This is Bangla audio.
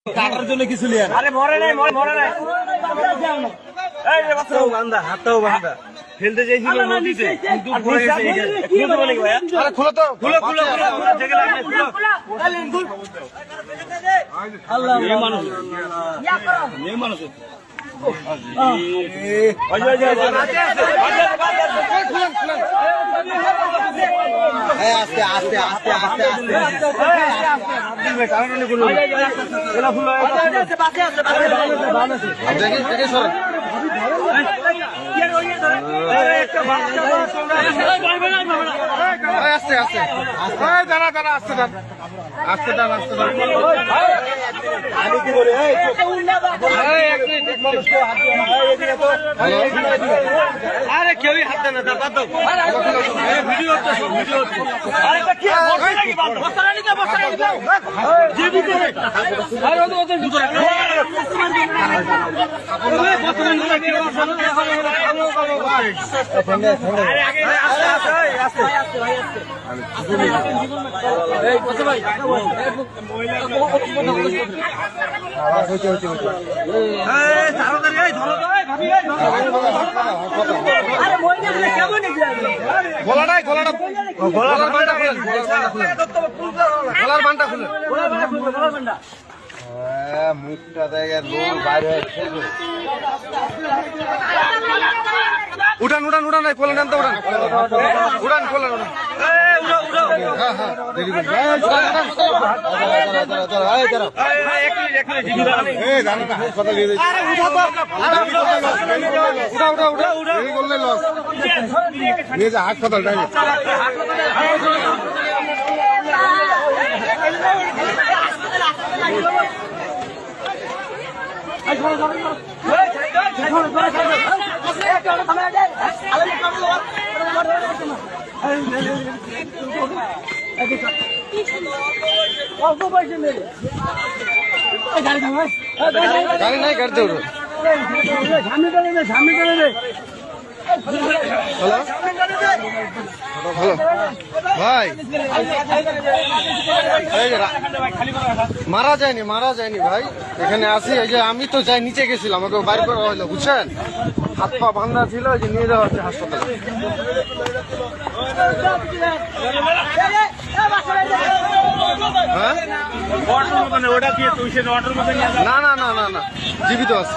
কাটার জন্য কিছু লিয়া আরে মরে নাই এই রে বাচ্চাও বান্দা হাতটাও বান্দা ফেলতে চাইছিল নদীতে কিন্তু পড়ে গেছে খুলতে বলে ভাইয়া আরে খুলো তো খুলো জেগে লাগবে খুলো আল্লাহ এই মানুষ আস্তে আস্তে আস্তে আস্তে আস্তে আস্তে দাঁড়া দাঁড়া আস্তে দাঁড়া আস্তে দাঁড়া আস্তে দাঁড়া আমি কি বলি আরে কেউই হাত দেয় না বাদ দাও ভিডিও হচ্ছে আরে কি বসা নাকি বাদ বসা দাও জীবিত আরে ওদের ভিতরে আরে আগে আস্তে এই কত ভাই এই তাড়াতাড়ি এই ধরো তো এই ভাবি এই আরে মই না কেমন গলাটা গলার বানটা খুলে গলার বানটা খুলে মুখটা দেখে লোক বাইরে উঠান উঠান উঠান কোলে নেন তো উঠান উঠান কোলে উঠান হ্যাঁ হ্যাঁ দেরি করে হাসপাতাল নিয়ে নিয়ে যা হাসপাতাল গাড়ি নাই গাড়িতে উঠো হ্যালো হ্যালো ভাই মারা যায়নি ভাই এখানে আসি এই যে আমি তো যাই নিচে গেছিলাম আমাকে বাইর করা হইলো বুঝছেন হাত পা বান্ধা ছিল যে নিয়ে যাওয়া হচ্ছে হাসপাতালে হ্যাঁ না না না না না জীবিত আছে